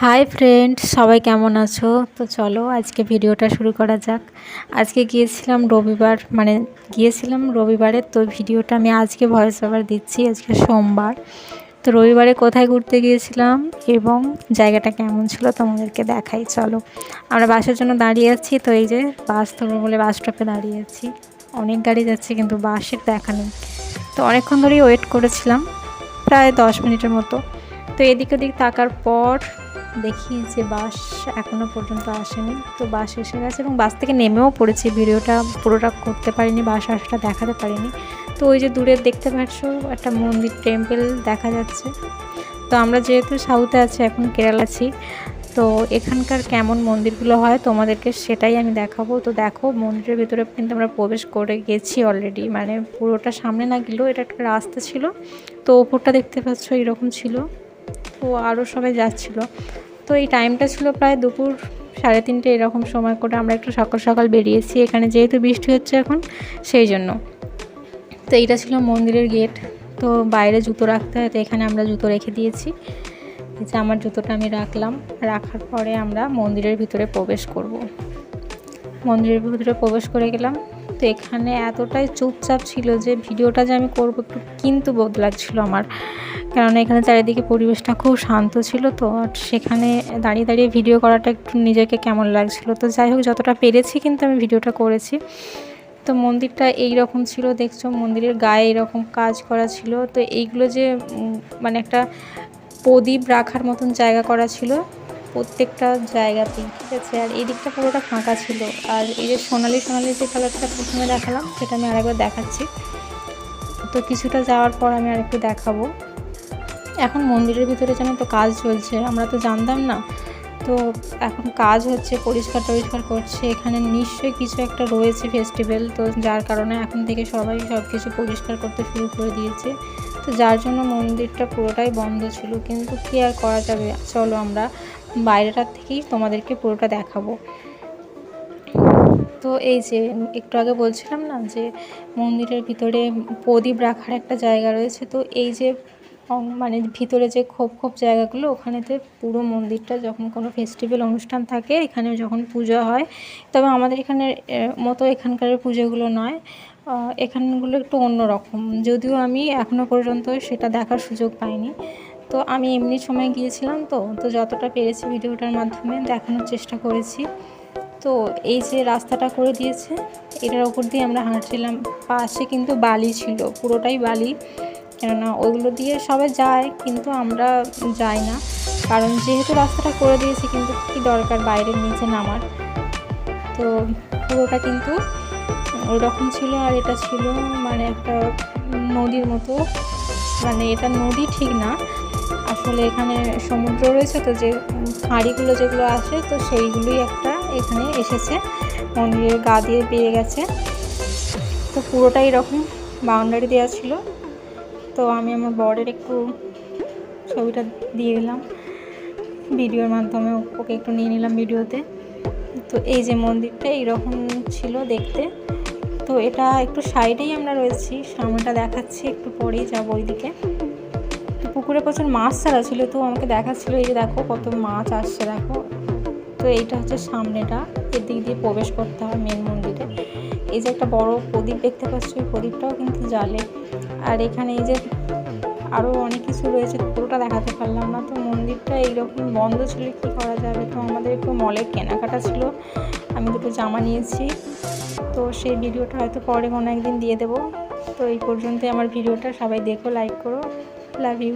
Hi friend, সবাই কেমন আছো? তো চলো আজকে ভিডিওটা শুরু করা যাক। আজকে গিয়েছিলাম রবিবারে। তো ভিডিওটা আমি আজকে ভয়েস ওভার দিচ্ছি। আজকে সোমবার। তো রবিবারে কোথায় ঘুরতে গিয়েছিলাম এবং জায়গাটা কেমন ছিল তোমাদেরকে দেখাই। চলো, আমরা বাসের জন্য দাঁড়িয়ে আছি। তো এই যে বাস ধরবো বলে বাস স্টপে দাঁড়িয়ে আছি। অনেক গাড়ি যাচ্ছে কিন্তু বাসের দেখা নেই। তো অনেকক্ষণ ধরেই ওয়েট করেছিলাম, প্রায় 10 মিনিটের মতো। তো এদিক ওদিক তাকার পর দেখি যে বাস এখনও পর্যন্ত আসেনি। তো বাস এসে গেছে এবং বাস থেকে নেমেও পড়েছি। ভিডিওটা পুরোটা করতে পারিনি, বাস আসাটা দেখাতে পারিনি। তো ওই যে দূরে দেখতে পাচ্ছ একটা মন্দির, টেম্পল দেখা যাচ্ছে। তো আমরা যেহেতু সাউথে আছি, এখন কেরালা আছি, তো এখানকার কেমন মন্দিরগুলো হয় তোমাদেরকে সেটাই আমি দেখাবো। তো দেখো, মন্দিরের ভিতরে কিন্তু আমরা প্রবেশ করে গেছি অলরেডি। মানে পুরোটা সামনে না গেলেও এটা একটা রাস্তা ছিল। তো ওপরটা দেখতে পাচ্ছ এরকম ছিল। তো আরও সবাই যাচ্ছিলো। তো এই টাইমটা ছিল প্রায় দুপুর 3:30 এরকম সময় করে। আমরা একটু সকাল সকাল বেরিয়েছি, এখানে যেহেতু বৃষ্টি হচ্ছে এখন, সেই জন্য। তো এইটা ছিল মন্দিরের গেট। তো বাইরে জুতো রাখতে হয়, তো এখানে আমরা জুতো রেখে দিয়েছি। যে আমার জুতোটা আমি রাখার পরে আমরা মন্দিরের ভিতরে প্রবেশ করব। মন্দিরের ভিতরে প্রবেশ করে গেলাম। তো এখানে এতটাই চুপচাপ ছিল যে ভিডিওটা যে আমি করবো একটু কিন্তু বোধ লাগছিলো আমার, কেননা এখানে চারিদিকে পরিবেশটা খুব শান্ত ছিল। তো সেখানে দাঁড়িয়ে দাঁড়িয়ে ভিডিও করাটা একটু নিজেকে কেমন লাগছিল। তো যাই হোক, যতটা পেরেছি কিন্তু আমি ভিডিওটা করেছি। তো মন্দিরটা এই রকম ছিল, দেখছো মন্দিরের গায়ে এরকম কাজ করা ছিল। তো এইগুলো যে মানে একটা প্রদীপ রাখার মতন জায়গা করা ছিল প্রত্যেকটা জায়গাতেই, ঠিক আছে। আর এই দিকটা পুরোটা ফাঁকা ছিল। আর এই যে সোনালি সোনালি যে কালারটা প্রথমে দেখালাম, সেটা আমি আরেকবার দেখাচ্ছি। তো কিছুটা যাওয়ার পর আমি আরেকটু দেখাবো। এখন মন্দিরের ভিতরে যেন তো কাজ চলছে, আমরা তো জানতাম না। তো এখন কাজ হচ্ছে, পরিষ্কার করছে। এখানে নিশ্চয়ই কিছু একটা রয়েছে ফেস্টিভ্যাল, তো যার কারণে এখন থেকে সবাই সব কিছু পরিষ্কার করতে শুরু করে দিয়েছে। তো যার জন্য মন্দিরটা পুরোটাই বন্ধ ছিল, কিন্তু কী আর করা যাবে। চলো আমরা বাইরেটার থেকেই তোমাদেরকে পুরোটা দেখাবো। তো এই যে একটু আগে বলছিলাম না যে মন্দিরের ভিতরে প্রদীপ রাখার একটা জায়গা রয়েছে। তো এই যে মানে ভিতরে যে খোপ খোপ জায়গাগুলো, ওখানেতে পুরো মন্দিরটা যখন কোনো ফেস্টিভ্যাল অনুষ্ঠান থাকে, এখানে যখন পুজো হয়, তবে আমাদের এখানের মতো এখানকার পুজোগুলো নয়, এখানগুলো একটু অন্যরকম। যদিও আমি এখনও পর্যন্ত সেটা দেখার সুযোগ পাইনি। তো আমি এমনি সময় গিয়েছিলাম, তো যতটা পেরেছি ভিডিওটার মাধ্যমে দেখানোর চেষ্টা করেছি। তো এই যে রাস্তাটা করে দিয়েছে, এটার ওপর দিয়ে আমরা হাঁটছিলাম। পাশে কিন্তু বালি ছিল, পুরোটাই বালি। কেননা ওইগুলো দিয়ে সবাই যায়, কিন্তু আমরা যাই না, কারণ যেহেতু রাস্তাটা করে দিয়েছি, কিন্তু কী দরকার বাইরের নিচে নামার। তো পুরোটা কিন্তু ওই রকম ছিল। আর এটা ছিল মানে একটা নদীর মতো, মানে এটা নদী ঠিক না আসলে, এখানে সমুদ্র রয়েছে। তো যে খাঁড়িগুলো যেগুলো আসে, তো সেইগুলোই একটা এখানে এসেছে, মন্দিরের গা দিয়ে পেয়ে গেছে। তো পুরোটাই এরকম বাউন্ডারি দেওয়া ছিল। তো আমি আমার বরের একটু ছবিটা দিয়ে দিলাম ভিডিওর মাধ্যমে, ওকে একটু নিয়ে নিলাম ভিডিওতে। তো এই যে মন্দিরটা এইরকম ছিল দেখতে। তো এটা একটু সাইডেই আমরা রয়েছি, সামনেটা দেখাচ্ছি, একটু পরেই যাবো ওইদিকে। তো পুকুরে প্রচুর মাছ ছাড়া ছিল, তো আমাকে দেখাচ্ছিলো এই যে দেখো কত মাছ আসছে দেখো। তো এইটা হচ্ছে সামনেটা, এর দিক দিয়ে প্রবেশ করতে হয় মেন মন্দিরে। এই যে একটা বড় প্রদীপ দেখতে পাচ্ছি, ওই প্রদীপটাও কিন্তু জ্বালে। আর এখানে এই যে আরও অনেক কিছু রয়েছে, পুরোটা দেখাতে পারলাম না। তো মন্দিরটা এইরকম বন্ধ ছিল, কী করা যাবে। তো আমাদের একটু মলের কেনাকাটা ছিল, আমি দুটো জামা নিয়েছি। তো সেই ভিডিওটা হয়তো পরে কোনো একদিন দিয়ে দেবো। তো এই পর্যন্তই আমার ভিডিওটা, সবাই দেখো, লাইক করো, লাভ ইউ।